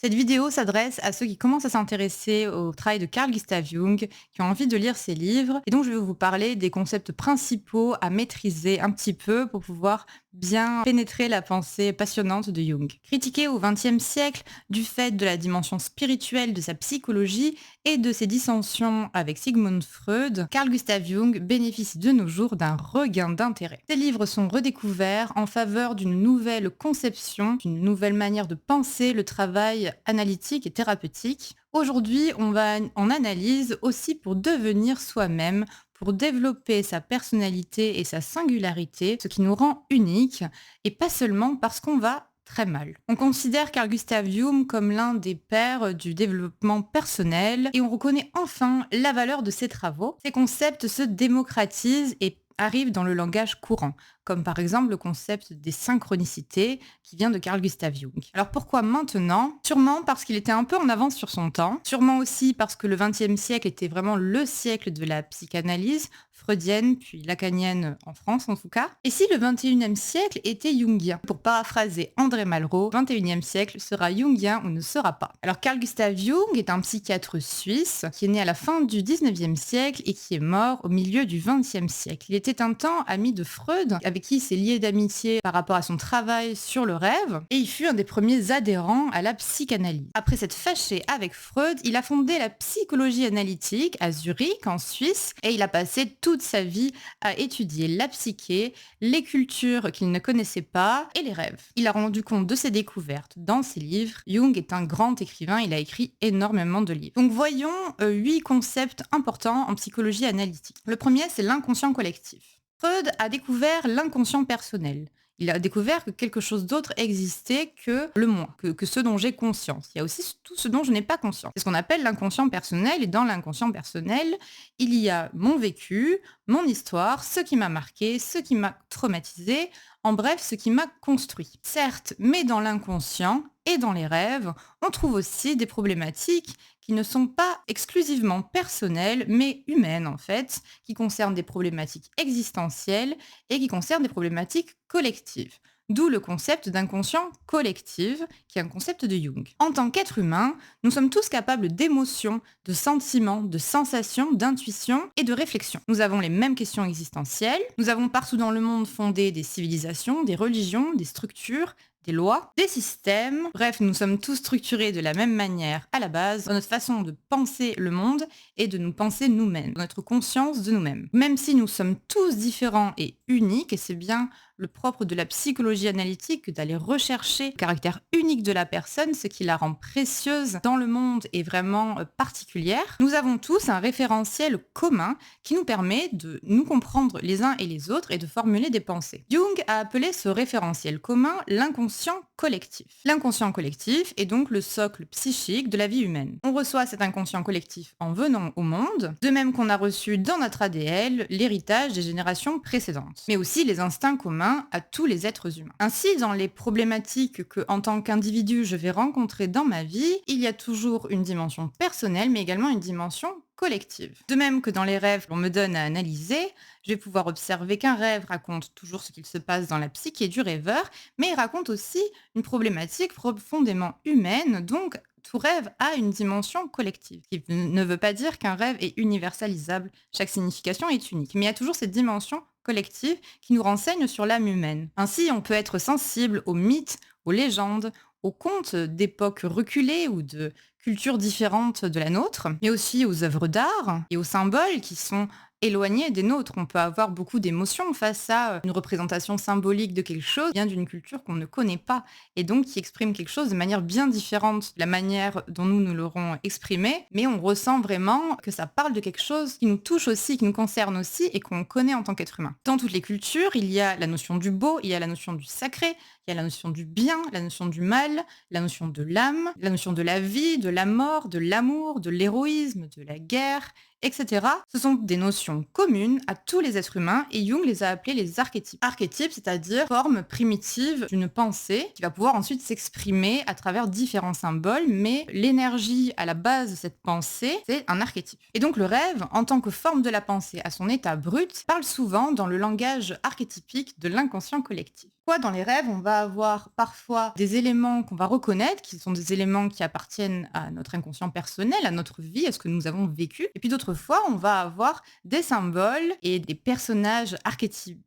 Cette vidéo s'adresse à ceux qui commencent à s'intéresser au travail de Carl Gustav Jung, qui ont envie de lire ses livres. Et donc, je vais vous parler des concepts principaux à maîtriser un petit peu pour pouvoir bien pénétrer la pensée passionnante de Jung. Critiqué au XXe siècle du fait de la dimension spirituelle de sa psychologie et de ses dissensions avec Sigmund Freud, Carl Gustav Jung bénéficie de nos jours d'un regain d'intérêt. Ses livres sont redécouverts en faveur d'une nouvelle conception, d'une nouvelle manière de penser le travail analytique et thérapeutique. Aujourd'hui, on va en analyse aussi pour devenir soi-même, pour développer sa personnalité et sa singularité, ce qui nous rend uniques, et pas seulement parce qu'on va très mal. On considère Carl Gustav Jung comme l'un des pères du développement personnel et on reconnaît enfin la valeur de ses travaux. Ces concepts se démocratisent et arrivent dans le langage courant, comme par exemple le concept des synchronicités qui vient de Carl Gustav Jung. Alors pourquoi maintenant? Sûrement parce qu'il était un peu en avance sur son temps, sûrement aussi parce que le XXe siècle était vraiment le siècle de la psychanalyse, freudienne puis lacanienne en France en tout cas. Et si le XXIe siècle était jungien? Pour paraphraser André Malraux, le XXIe siècle sera jungien ou ne sera pas. Alors Carl Gustav Jung est un psychiatre suisse qui est né à la fin du XIXe siècle et qui est mort au milieu du XXe siècle. Il était un temps ami de Freud, avec qui il s'est lié d'amitié par rapport à son travail sur le rêve, et il fut un des premiers adhérents à la psychanalyse. Après s'être fâché avec Freud, il a fondé la psychologie analytique à Zurich, en Suisse, et il a passé toute sa vie à étudier la psyché, les cultures qu'il ne connaissait pas et les rêves. Il a rendu compte de ses découvertes dans ses livres. Jung est un grand écrivain, il a écrit énormément de livres. Donc voyons 8 concepts importants en psychologie analytique. Le premier, c'est l'inconscient collectif. Freud a découvert l'inconscient personnel. Il a découvert que quelque chose d'autre existait que le moi, que ce dont j'ai conscience. Il y a aussi tout ce dont je n'ai pas conscience. C'est ce qu'on appelle l'inconscient personnel. Et dans l'inconscient personnel, il y a mon vécu, mon histoire, ce qui m'a marqué, ce qui m'a traumatisé, en bref, ce qui m'a construit. Certes, mais dans l'inconscient et dans les rêves, on trouve aussi des problématiques qui ne sont pas exclusivement personnelles, mais humaines en fait, qui concernent des problématiques existentielles et qui concernent des problématiques collectives. D'où le concept d'inconscient collectif, qui est un concept de Jung. En tant qu'être humain, nous sommes tous capables d'émotions, de sentiments, de sensations, d'intuitions et de réflexions. Nous avons les mêmes questions existentielles, nous avons partout dans le monde fondé des civilisations, des religions, des structures, des lois, des systèmes. Bref, nous sommes tous structurés de la même manière à la base, dans notre façon de penser le monde et de nous penser nous-mêmes, dans notre conscience de nous-mêmes. Même si nous sommes tous différents et uniques, et c'est bien le propre de la psychologie analytique que d'aller rechercher le caractère unique de la personne, ce qui la rend précieuse dans le monde et vraiment particulière, nous avons tous un référentiel commun qui nous permet de nous comprendre les uns et les autres et de formuler des pensées. Jung a appelé ce référentiel commun l'inconscient collectif. L'inconscient collectif est donc le socle psychique de la vie humaine. On reçoit cet inconscient collectif en venant au monde, de même qu'on a reçu dans notre ADN l'héritage des générations précédentes, mais aussi les instincts communs à tous les êtres humains. Ainsi, dans les problématiques que, en tant qu'individu, je vais rencontrer dans ma vie, il y a toujours une dimension personnelle, mais également une dimension collective. De même que dans les rêves qu'on me donne à analyser, je vais pouvoir observer qu'un rêve raconte toujours ce qu'il se passe dans la psyché du rêveur, mais il raconte aussi une problématique profondément humaine, donc tout rêve a une dimension collective, ce qui ne veut pas dire qu'un rêve est universalisable, chaque signification est unique, mais il y a toujours cette dimension collective qui nous renseigne sur l'âme humaine. Ainsi, on peut être sensible aux mythes, aux légendes, aux contes d'époques reculées ou de cultures différentes de la nôtre, mais aussi aux œuvres d'art et aux symboles qui sont éloignés des nôtres. On peut avoir beaucoup d'émotions face à une représentation symbolique de quelque chose qui vient d'une culture qu'on ne connaît pas et donc qui exprime quelque chose de manière bien différente de la manière dont nous l'aurons exprimé, mais on ressent vraiment que ça parle de quelque chose qui nous touche aussi, qui nous concerne aussi et qu'on connaît en tant qu'être humain. Dans toutes les cultures, il y a la notion du beau, il y a la notion du sacré, il y a la notion du bien, la notion du mal, la notion de l'âme, la notion de la vie, de la mort, de l'amour, de l'héroïsme, de la guerre, etc. Ce sont des notions communes à tous les êtres humains et Jung les a appelées les archétypes. Archétypes, c'est-à-dire forme primitive d'une pensée qui va pouvoir ensuite s'exprimer à travers différents symboles, mais l'énergie à la base de cette pensée, c'est un archétype. Et donc le rêve, en tant que forme de la pensée à son état brut, parle souvent dans le langage archétypique de l'inconscient collectif. Quoi, dans les rêves, on va avoir parfois des éléments qu'on va reconnaître, qui sont des éléments qui appartiennent à notre inconscient personnel, à notre vie, à ce que nous avons vécu. Et puis d'autres fois, on va avoir des symboles et des personnages archétypaux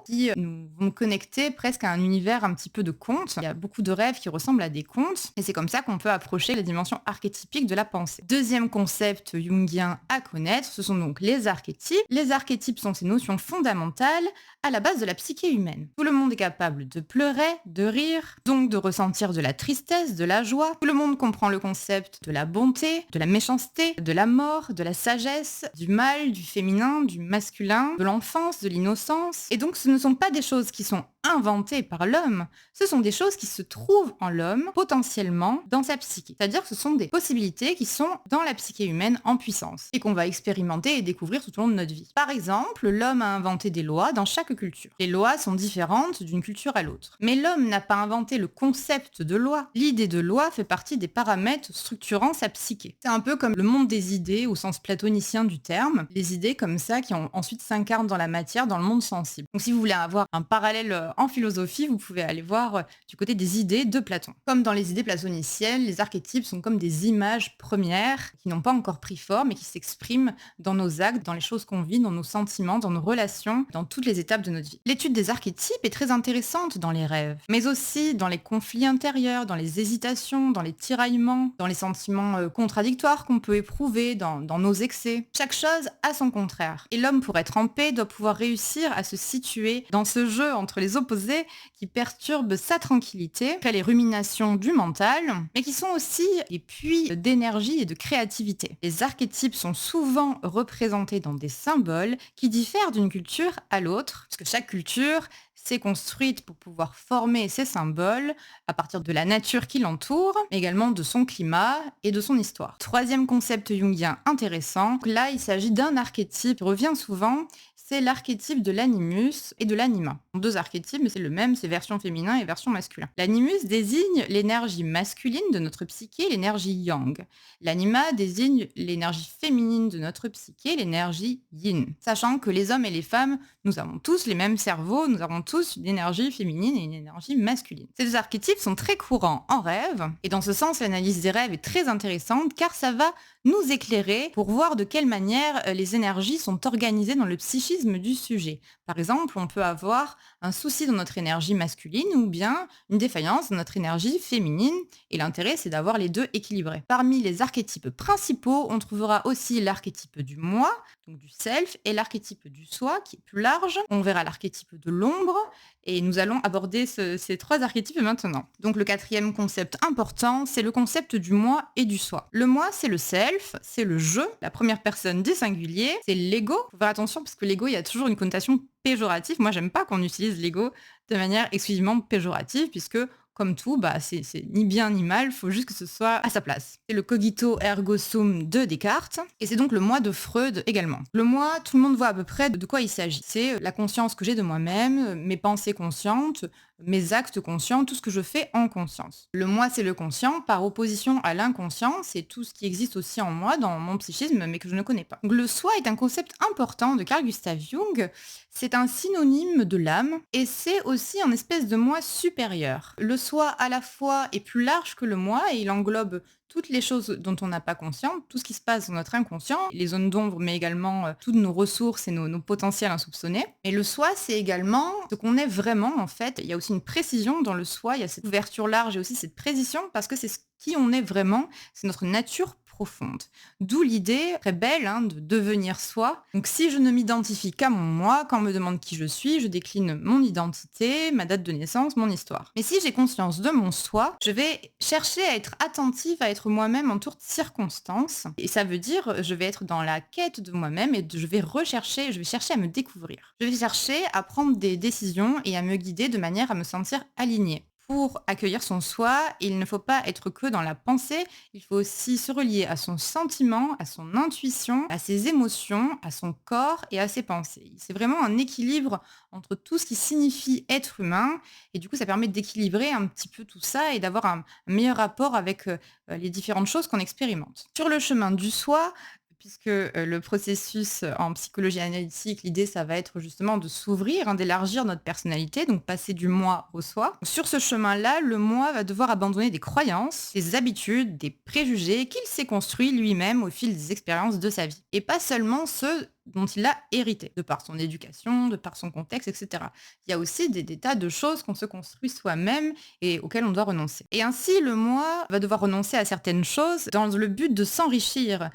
qui nous vont connecter presque à un univers un petit peu de conte. Il y a beaucoup de rêves qui ressemblent à des contes et c'est comme ça qu'on peut approcher les dimensions archétypiques de la pensée. Deuxième concept jungien à connaître, ce sont donc les archétypes. Les archétypes sont ces notions fondamentales à la base de la psyché humaine. Tout le monde est capable de pleurer, de rire, donc de ressentir de la tristesse, de la joie. Tout le monde comprend le concept de la bonté, de la méchanceté, de la mort, de la sagesse, du mal, du féminin, du masculin, de l'enfance, de l'innocence. Et donc ce ne sont pas des choses qui sont inventées par l'homme, ce sont des choses qui se trouvent en l'homme potentiellement dans sa psyché. C'est-à-dire que ce sont des possibilités qui sont dans la psyché humaine en puissance et qu'on va expérimenter et découvrir tout au long de notre vie. Par exemple, l'homme a inventé des lois dans chaque culture. Les lois sont différentes d'une culture à l'autre. Mais l'homme n'a pas inventé le concept de loi. L'idée de loi fait partie des paramètres structurant sa psyché. C'est un peu comme le monde des idées au sens platonicien du terme, les idées comme ça qui ensuite s'incarnent dans la matière, dans le monde sensible. Donc si vous voulez avoir un parallèle en philosophie, vous pouvez aller voir du côté des idées de Platon. Comme dans les idées platoniciennes, les archétypes sont comme des images premières qui n'ont pas encore pris forme et qui s'expriment dans nos actes, dans les choses qu'on vit, dans nos sentiments, dans nos relations, dans toutes les étapes de notre vie. L'étude des archétypes est très intéressante dans les rêves, mais aussi dans les conflits intérieurs, dans les hésitations, dans les tiraillements, dans les sentiments contradictoires qu'on peut éprouver, dans nos excès. Chaque chose a son contraire. Et l'homme, pour être en paix, doit pouvoir réussir à se situer dans ce jeu entre les opposés qui perturbe sa tranquillité, après les ruminations du mental, mais qui sont aussi des puits d'énergie et de créativité. Les archétypes sont souvent représentés dans des symboles qui diffèrent d'une culture à l'autre, parce que chaque culture s'est construite pour pouvoir former ces symboles à partir de la nature qui l'entoure, mais également de son climat et de son histoire. Troisième concept jungien intéressant, là il s'agit d'un archétype qui revient souvent, c'est l'archétype de l'animus et de l'anima. Deux archétypes, mais c'est le même, c'est version féminin et version masculin. L'animus désigne l'énergie masculine de notre psyché, l'énergie yang. L'anima désigne l'énergie féminine de notre psyché, l'énergie yin. Sachant que les hommes et les femmes, nous avons tous les mêmes cerveaux, nous avons tous une énergie féminine et une énergie masculine. Ces deux archétypes sont très courants en rêve, et dans ce sens, l'analyse des rêves est très intéressante car ça va nous éclairer pour voir de quelle manière les énergies sont organisées dans le psychisme du sujet. Par exemple, on peut avoir un souci dans notre énergie masculine ou bien une défaillance dans notre énergie féminine, et l'intérêt c'est d'avoir les deux équilibrés. Parmi les archétypes principaux, on trouvera aussi l'archétype du moi, donc du self, et l'archétype du soi qui est plus large. On verra l'archétype de l'ombre, et nous allons aborder ces trois archétypes maintenant. Donc le quatrième concept important, c'est le concept du moi et du soi. Le moi, c'est le self, c'est le je, la première personne du singulier, c'est l'ego. Faut faire attention parce que l'ego, il y a toujours une connotation péjorative. Moi, j'aime pas qu'on utilise l'ego de manière exclusivement péjorative puisque comme tout, c'est ni bien ni mal, faut juste que ce soit à sa place. C'est le cogito ergo sum de Descartes, et c'est donc le moi de Freud également. Le moi, tout le monde voit à peu près de quoi il s'agit. C'est la conscience que j'ai de moi-même, mes pensées conscientes, mes actes conscients, tout ce que je fais en conscience. Le moi, c'est le conscient, par opposition à l'inconscient, c'est tout ce qui existe aussi en moi, dans mon psychisme, mais que je ne connais pas. Donc, le soi est un concept important de Carl Gustav Jung, c'est un synonyme de l'âme, et c'est aussi un espèce de moi supérieur. Le soi, à la fois, est plus large que le moi, et il englobe toutes les choses dont on n'a pas conscience, tout ce qui se passe dans notre inconscient, les zones d'ombre, mais également toutes nos ressources et nos potentiels insoupçonnés. Et le soi, c'est également ce qu'on est vraiment, en fait. Il y a aussi une précision dans le soi, il y a cette ouverture large et aussi cette précision, parce que c'est ce qui on est vraiment, c'est notre nature profonde. D'où l'idée très belle de devenir soi. Donc si je ne m'identifie qu'à mon moi, quand on me demande qui je suis, je décline mon identité, ma date de naissance, mon histoire. Mais si j'ai conscience de mon soi, je vais chercher à être attentive, à être moi-même en toutes circonstances. Et ça veut dire, je vais être dans la quête de moi-même et je vais chercher à me découvrir. Je vais chercher à prendre des décisions et à me guider de manière à me sentir alignée. Pour accueillir son soi, il ne faut pas être que dans la pensée, il faut aussi se relier à son sentiment, à son intuition, à ses émotions, à son corps et à ses pensées. C'est vraiment un équilibre entre tout ce qui signifie être humain et du coup ça permet d'équilibrer un petit peu tout ça et d'avoir un meilleur rapport avec les différentes choses qu'on expérimente. Sur le chemin du soi, puisque, le processus, en psychologie analytique, l'idée, ça va être justement de s'ouvrir, hein, d'élargir notre personnalité, donc passer du moi au soi. Sur ce chemin-là, le moi va devoir abandonner des croyances, des habitudes, des préjugés qu'il s'est construits lui-même au fil des expériences de sa vie et pas seulement ceux dont il a hérité, de par son éducation, de par son contexte et cetera. Il y a aussi des tas de choses qu'on se construit soi-même et auxquelles on doit renoncer. Et ainsi, le moi va devoir renoncer à certaines choses dans le but de s'enrichir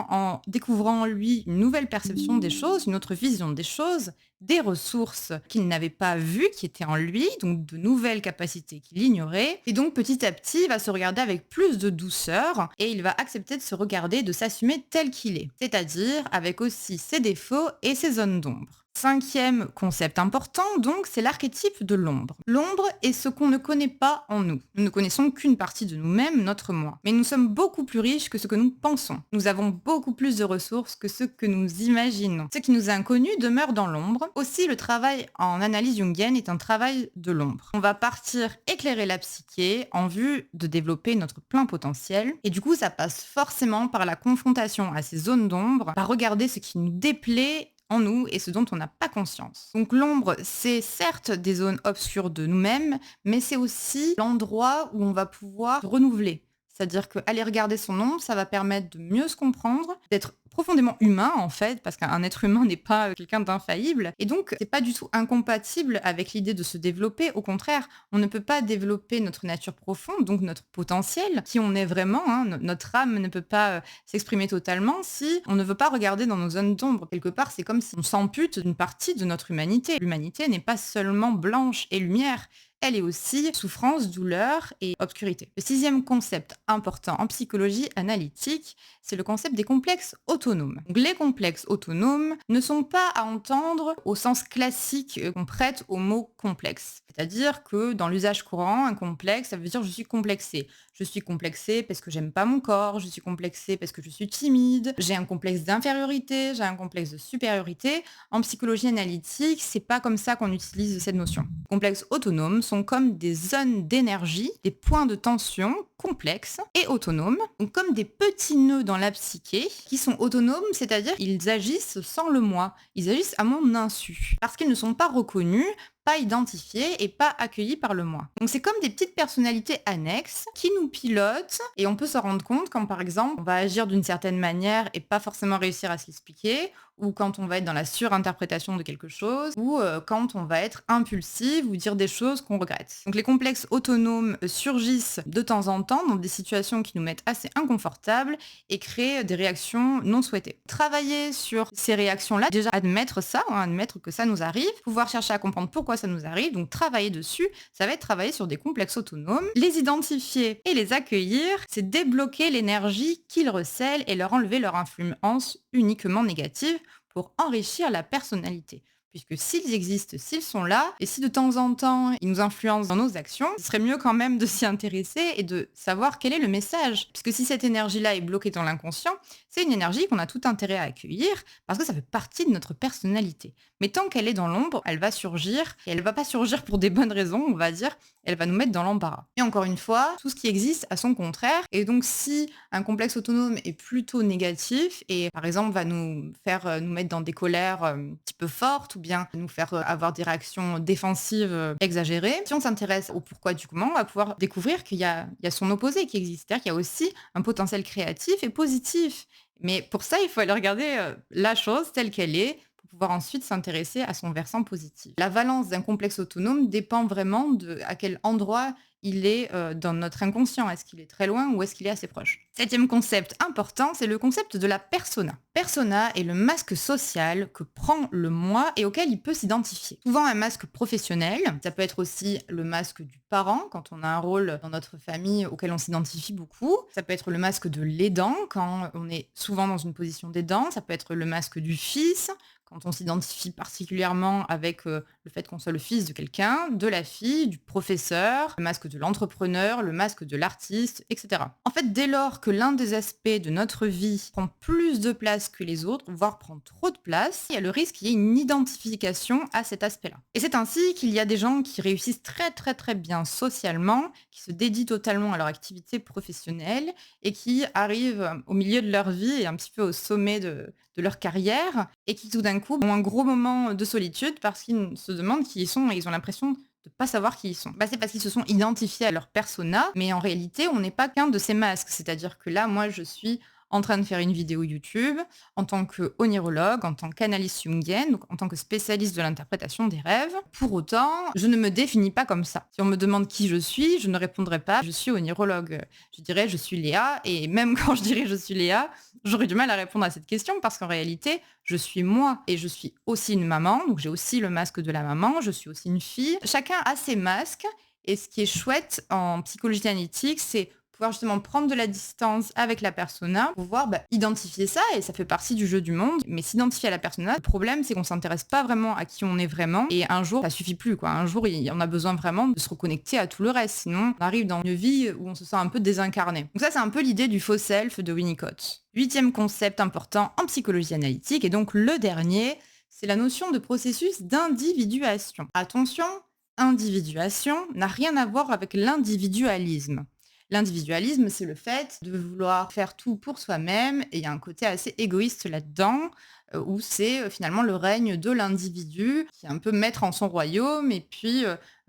en découvrant en lui une nouvelle perception des choses, une autre vision des choses, des ressources qu'il n'avait pas vues, qui étaient en lui, donc de nouvelles capacités qu'il ignorait. Et donc petit à petit, il va se regarder avec plus de douceur et il va accepter de se regarder, de s'assumer tel qu'il est, c'est-à-dire avec aussi ses défauts et ses zones d'ombre. Cinquième concept important, donc, c'est l'archétype de l'ombre. L'ombre est ce qu'on ne connaît pas en nous. Nous ne connaissons qu'une partie de nous-mêmes, notre moi. Mais nous sommes beaucoup plus riches que ce que nous pensons. Nous avons beaucoup plus de ressources que ce que nous imaginons. Ce qui nous est inconnu demeure dans l'ombre. Aussi, le travail en analyse jungienne est un travail de l'ombre. On va partir éclairer la psyché en vue de développer notre plein potentiel. Et du coup, ça passe forcément par la confrontation à ces zones d'ombre, par regarder ce qui nous déplaît en nous et ce dont on n'a pas conscience. Donc l'ombre, c'est certes des zones obscures de nous-mêmes, mais c'est aussi l'endroit où on va pouvoir se renouveler. C'est-à-dire qu'aller regarder son ombre, ça va permettre de mieux se comprendre, d'être profondément humain en fait, parce qu'un être humain n'est pas quelqu'un d'infaillible. Et donc, c'est pas du tout incompatible avec l'idée de se développer. Au contraire, on ne peut pas développer notre nature profonde, donc notre potentiel, qui on est vraiment. Hein, notre âme ne peut pas s'exprimer totalement si on ne veut pas regarder dans nos zones d'ombre. Quelque part, c'est comme si on s'ampute d'une partie de notre humanité. L'humanité n'est pas seulement blanche et lumière. Elle est aussi souffrance, douleur et obscurité. Le sixième concept important en psychologie analytique, c'est le concept des complexes autonomes. Donc, les complexes autonomes ne sont pas à entendre au sens classique qu'on prête au mot complexe. C'est-à-dire que dans l'usage courant, un complexe, ça veut dire je suis complexé. Je suis complexé parce que j'aime pas mon corps, je suis complexé parce que je suis timide, j'ai un complexe d'infériorité, j'ai un complexe de supériorité. En psychologie analytique, c'est pas comme ça qu'on utilise cette notion. Les complexes autonomes sont comme des zones d'énergie, des points de tension complexes et autonomes, donc comme des petits nœuds dans la psyché qui sont autonomes, c'est-à-dire qu'ils agissent sans le moi, ils agissent à mon insu, parce qu'ils ne sont pas reconnus, pas identifiés et pas accueillis par le moi. Donc c'est comme des petites personnalités annexes qui nous pilotent et on peut s'en rendre compte quand par exemple on va agir d'une certaine manière et pas forcément réussir à se l'expliquer, ou quand on va être dans la surinterprétation de quelque chose, ou quand on va être impulsif ou dire des choses qu'on regrette. Donc les complexes autonomes surgissent de temps en temps dans des situations qui nous mettent assez inconfortables et créent des réactions non souhaitées. Travailler sur ces réactions-là, déjà admettre ça, hein, admettre que ça nous arrive, pouvoir chercher à comprendre pourquoi ça nous arrive, donc travailler dessus, ça va être travailler sur des complexes autonomes, les identifier et les accueillir, c'est débloquer l'énergie qu'ils recèlent et leur enlever leur influence uniquement négative pour enrichir la personnalité. Puisque s'ils existent, s'ils sont là, et si de temps en temps ils nous influencent dans nos actions, ce serait mieux quand même de s'y intéresser et de savoir quel est le message. Puisque si cette énergie-là est bloquée dans l'inconscient, c'est une énergie qu'on a tout intérêt à accueillir parce que ça fait partie de notre personnalité. Mais tant qu'elle est dans l'ombre, elle va surgir, et elle va pas surgir pour des bonnes raisons, on va dire, elle va nous mettre dans l'embarras. Et encore une fois, tout ce qui existe a son contraire, et donc si un complexe autonome est plutôt négatif, et par exemple va nous faire nous mettre dans des colères un petit peu fortes, ou bien nous faire avoir des réactions défensives exagérées, si on s'intéresse au pourquoi du comment, on va pouvoir découvrir qu'il y a son opposé qui existe, c'est-à-dire qu'il y a aussi un potentiel créatif et positif. Mais pour ça, il faut aller regarder la chose telle qu'elle est, pour pouvoir ensuite s'intéresser à son versant positif. La valence d'un complexe autonome dépend vraiment de à quel endroit il est dans notre inconscient. Est-ce qu'il est très loin ou est-ce qu'il est assez proche? Septième concept important, c'est le concept de la persona. Persona est le masque social que prend le moi et auquel il peut s'identifier. Souvent un masque professionnel, ça peut être aussi le masque du parent quand on a un rôle dans notre famille auquel on s'identifie beaucoup. Ça peut être le masque de l'aidant quand on est souvent dans une position d'aidant. Ça peut être le masque du fils quand on s'identifie particulièrement avec Le fait qu'on soit le fils de quelqu'un, de la fille, du professeur, le masque de l'entrepreneur, le masque de l'artiste, etc. En fait, dès lors que l'un des aspects de notre vie prend plus de place que les autres, voire prend trop de place, il y a le risque qu'il y ait une identification à cet aspect-là. Et c'est ainsi qu'il y a des gens qui réussissent très très très bien socialement, qui se dédient totalement à leur activité professionnelle et qui arrivent au milieu de leur vie et un petit peu au sommet de leur carrière et qui tout d'un coup ont un gros moment de solitude parce qu'ils se demandent qui ils sont et ils ont l'impression de pas savoir qui ils sont. Bah, c'est parce qu'ils se sont identifiés à leur persona, mais en réalité, on n'est pas qu'un de ces masques. C'est-à-dire que là, moi, je suis en train de faire une vidéo YouTube en tant qu'onirologue, en tant qu'analyste jungienne, donc en tant que spécialiste de l'interprétation des rêves. Pour autant, je ne me définis pas comme ça. Si on me demande qui je suis, je ne répondrai pas je suis onirologue. Je dirais je suis Léa, et même quand je dirais je suis Léa, j'aurais du mal à répondre à cette question parce qu'en réalité, je suis moi et je suis aussi une maman, donc j'ai aussi le masque de la maman, je suis aussi une fille. Chacun a ses masques et ce qui est chouette en psychologie analytique, c'est pouvoir justement prendre de la distance avec la persona, pouvoir identifier ça, et ça fait partie du jeu du monde, mais s'identifier à la persona, le problème c'est qu'on s'intéresse pas vraiment à qui on est vraiment, et un jour ça suffit plus, quoi. Un jour on a besoin vraiment de se reconnecter à tout le reste, sinon on arrive dans une vie où on se sent un peu désincarné. Donc ça c'est un peu l'idée du faux self de Winnicott. 8e concept important en psychologie analytique, et donc le dernier, c'est la notion de processus d'individuation. Attention, individuation n'a rien à voir avec l'individualisme. L'individualisme, c'est le fait de vouloir faire tout pour soi-même, et il y a un côté assez égoïste là-dedans, où c'est finalement le règne de l'individu, qui est un peu maître en son royaume, et puis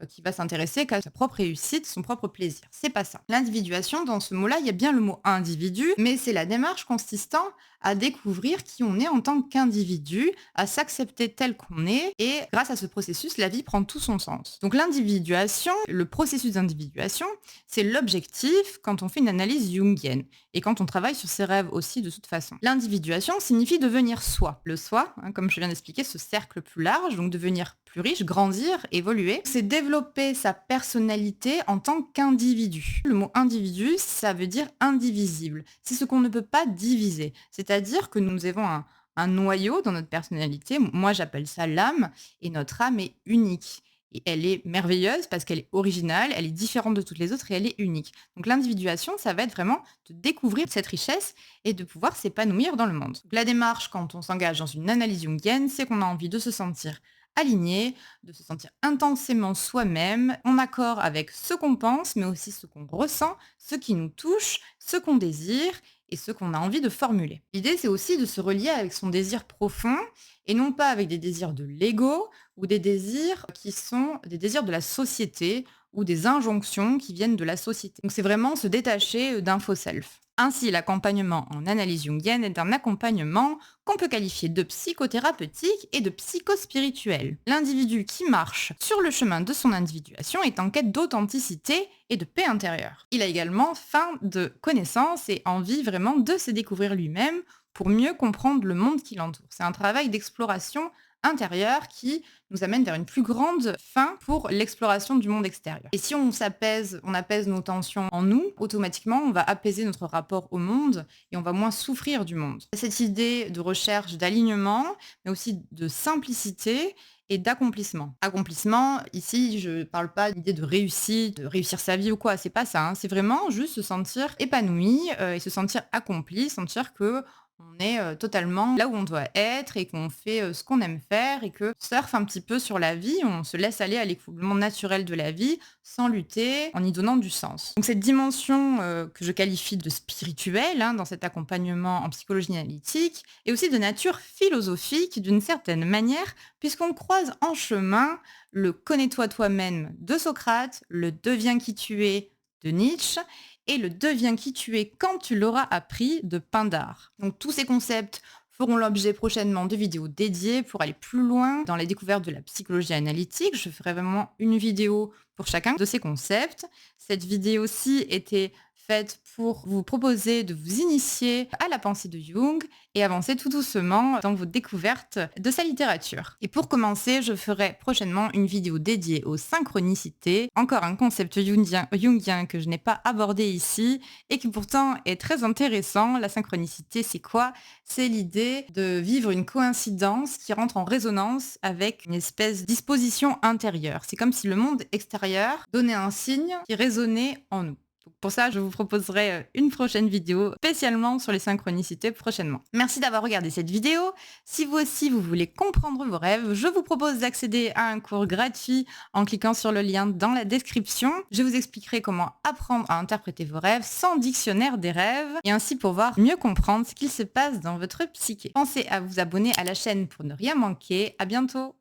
qui va s'intéresser qu'à sa propre réussite, son propre plaisir. C'est pas ça. L'individuation, dans ce mot-là, il y a bien le mot individu, mais c'est la démarche consistant à découvrir qui on est en tant qu'individu, à s'accepter tel qu'on est, et grâce à ce processus, la vie prend tout son sens. Donc l'individuation, le processus d'individuation, c'est l'objectif quand on fait une analyse jungienne, et quand on travaille sur ses rêves aussi de toute façon. L'individuation signifie devenir soi. Le soi, comme je viens d'expliquer, ce cercle plus large, donc devenir plus riche, grandir, évoluer, c'est développer sa personnalité en tant qu'individu. Le mot individu, ça veut dire indivisible. C'est ce qu'on ne peut pas diviser. C'est-à-dire que nous avons un noyau dans notre personnalité. Moi, j'appelle ça l'âme, et notre âme est unique. Et elle est merveilleuse parce qu'elle est originale, elle est différente de toutes les autres et elle est unique. Donc l'individuation, ça va être vraiment de découvrir cette richesse et de pouvoir s'épanouir dans le monde. Donc, la démarche, quand on s'engage dans une analyse jungienne, c'est qu'on a envie de se sentir aligné, de se sentir intensément soi-même, en accord avec ce qu'on pense, mais aussi ce qu'on ressent, ce qui nous touche, ce qu'on désire et ce qu'on a envie de formuler. L'idée, c'est aussi de se relier avec son désir profond et non pas avec des désirs de l'ego ou des désirs qui sont des désirs de la société ou des injonctions qui viennent de la société. Donc c'est vraiment se détacher d'un faux self. Ainsi, l'accompagnement en analyse jungienne est un accompagnement qu'on peut qualifier de psychothérapeutique et de psychospirituel. L'individu qui marche sur le chemin de son individuation est en quête d'authenticité et de paix intérieure. Il a également faim de connaissances et envie vraiment de se découvrir lui-même pour mieux comprendre le monde qui l'entoure. C'est un travail d'exploration intérieure qui nous amène vers une plus grande fin pour l'exploration du monde extérieur. Et si on apaise nos tensions en nous, automatiquement, on va apaiser notre rapport au monde et on va moins souffrir du monde. Cette idée de recherche d'alignement, mais aussi de simplicité et d'accomplissement. Accomplissement, ici, je parle pas d'idée de réussite, de réussir sa vie ou quoi, c'est pas ça. C'est vraiment juste se sentir épanoui et se sentir accompli, sentir que on est totalement là où on doit être et qu'on fait ce qu'on aime faire et que surfe un petit peu sur la vie, on se laisse aller à l'écoulement naturel de la vie sans lutter, en y donnant du sens. Donc cette dimension que je qualifie de spirituelle dans cet accompagnement en psychologie analytique est aussi de nature philosophique d'une certaine manière, puisqu'on croise en chemin le connais-toi toi-même de Socrate, le deviens qui tu es de Nietzsche et le deviens qui tu es quand tu l'auras appris de Pindare. Donc tous ces concepts feront l'objet prochainement de vidéos dédiées pour aller plus loin dans la découverte de la psychologie analytique. Je ferai vraiment une vidéo pour chacun de ces concepts. Cette vidéo-ci était faite pour vous proposer de vous initier à la pensée de Jung et avancer tout doucement dans votre découverte de sa littérature. Et pour commencer, je ferai prochainement une vidéo dédiée aux synchronicités, encore un concept jungien que je n'ai pas abordé ici et qui pourtant est très intéressant. La synchronicité, c'est quoi? C'est l'idée de vivre une coïncidence qui rentre en résonance avec une espèce de disposition intérieure. C'est comme si le monde extérieur donnait un signe qui résonnait en nous. Donc pour ça, je vous proposerai une prochaine vidéo spécialement sur les synchronicités prochainement. Merci d'avoir regardé cette vidéo. Si vous aussi vous voulez comprendre vos rêves, je vous propose d'accéder à un cours gratuit en cliquant sur le lien dans la description. Je vous expliquerai comment apprendre à interpréter vos rêves sans dictionnaire des rêves et ainsi pouvoir mieux comprendre ce qu'il se passe dans votre psyché. Pensez à vous abonner à la chaîne pour ne rien manquer. À bientôt.